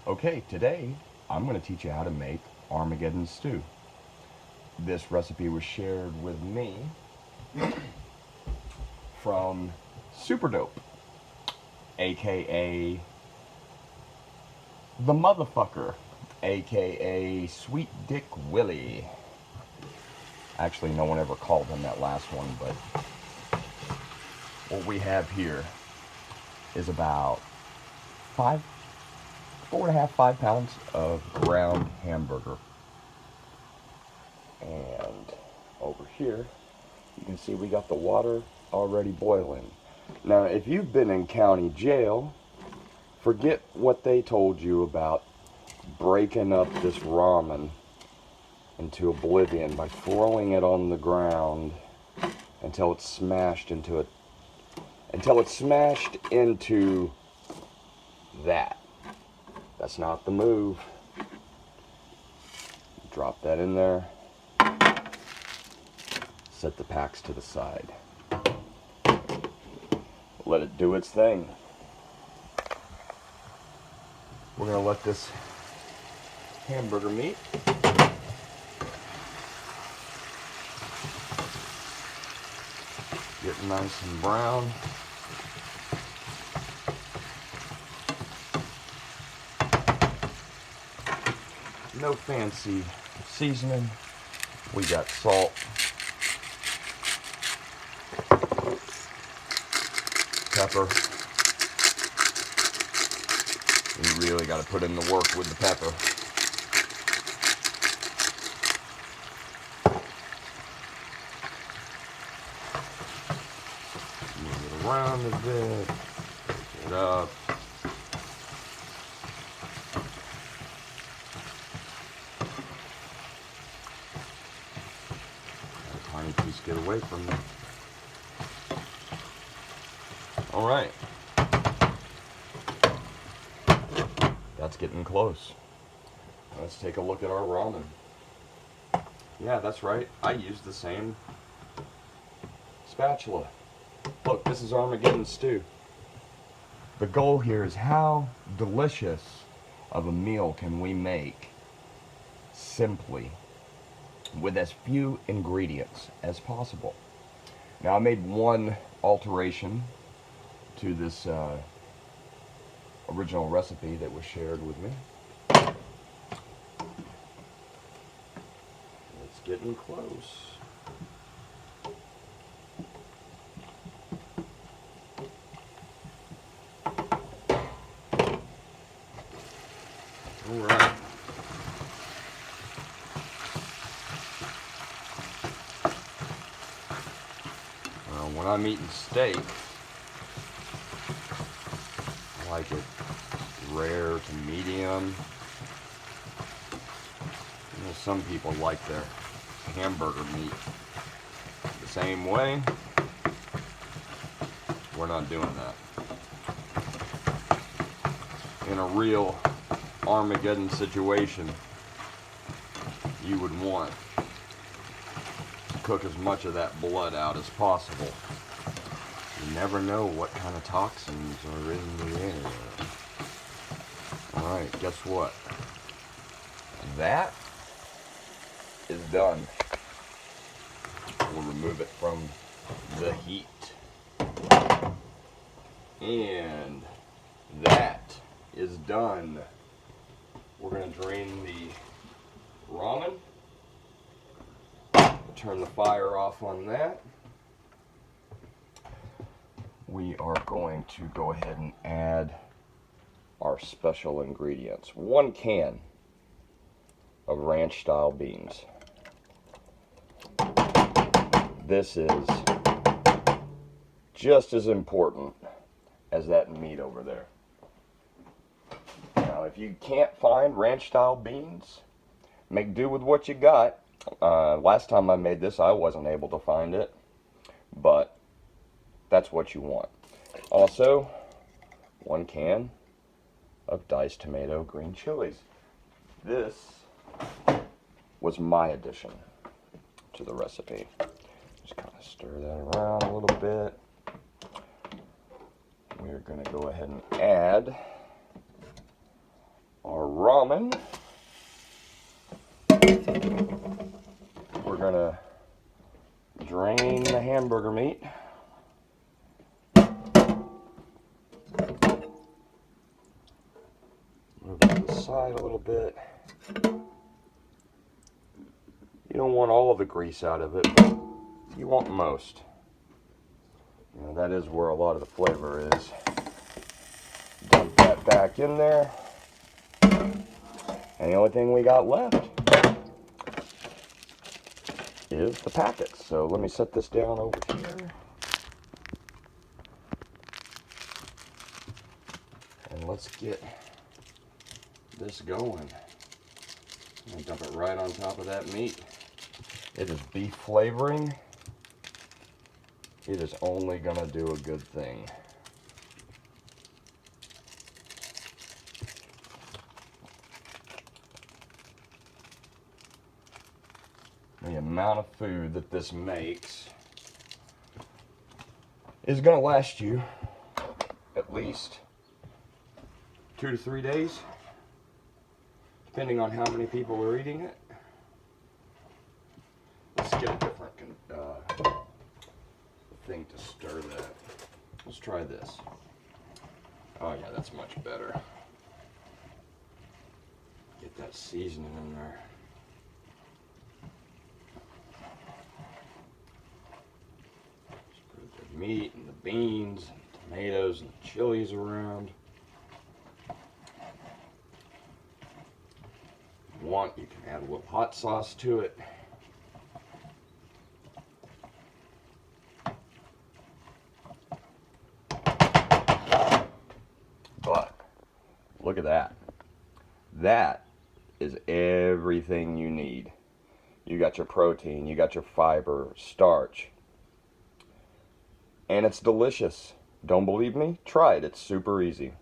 Okay, today I'm going to teach you how to make Armageddon stew. This recipe was shared with me from SuperDope, aka the motherfucker, aka Sweet Dick Willie. Actually, no one ever called him that last one, but what we have here is about 4.5, 5 pounds of ground hamburger. And over here, you can see we got the water already boiling. Now, if you've been in county jail, forget what they told you about breaking up this ramen into oblivion by throwing it on the ground until it's smashed into that. That's not the move. Drop that in there. Set the packs to the side. Let it do its thing. We're going to let this hamburger meat get nice and brown. No fancy seasoning. We got salt, pepper. You really got to put in the work with the pepper. Move it around a bit. Pick it up. Let a tiny piece get away from me. All right. That's getting close. Let's take a look at our ramen. Yeah, that's right. I used the same spatula. Look, this is Armageddon stew. The goal here is how delicious of a meal can we make simply with as few ingredients as possible. Now, I made one alteration to this original recipe that was shared with me. It's getting close. All right. When I'm eating steak, I like it rare to medium. You know, some people like their hamburger meat the same way. We're not doing that. In a real Armageddon situation, you would want to cook as much of that blood out as possible. You never know what kind of toxins are in the air. Alright, guess what? That is done. We'll remove it from the heat. And that is done. We're going to drain the ramen. Turn the fire off on that. We are going to go ahead and add our special ingredients. 1 can of ranch style beans. This is just as important as that meat over there. Now, if you can't find ranch style beans, make do with what you got. Last time I made this, I wasn't able to find it, but that's what you want. Also, 1 can of diced tomato green chilies. This was my addition to the recipe. Just kind of stir that around a little bit. We're going to go ahead and add our coming. We're gonna drain the hamburger meat. Move it to the side a little bit. You don't want all of the grease out of it, but you want most. You know, that is where a lot of the flavor is. Dump that back in there. And the only thing we got left is the packets. So let me set this down over here. And let's get this going. And dump it right on top of that meat. It is beef flavoring. It is only gonna do a good thing. The amount of food that this makes is gonna last you at least 2 to 3 days, depending on how many people are eating it. Let's get a different thing to stir that. Let's try this. Oh yeah, that's much better. Get that seasoning in there. Spread the meat and the beans and tomatoes and chilies around. If you want, you can add a little hot sauce to it. But look at that. That is everything you need. You got your protein, you got your fiber, starch, and it's delicious. Don't believe me? Try it. It's super easy.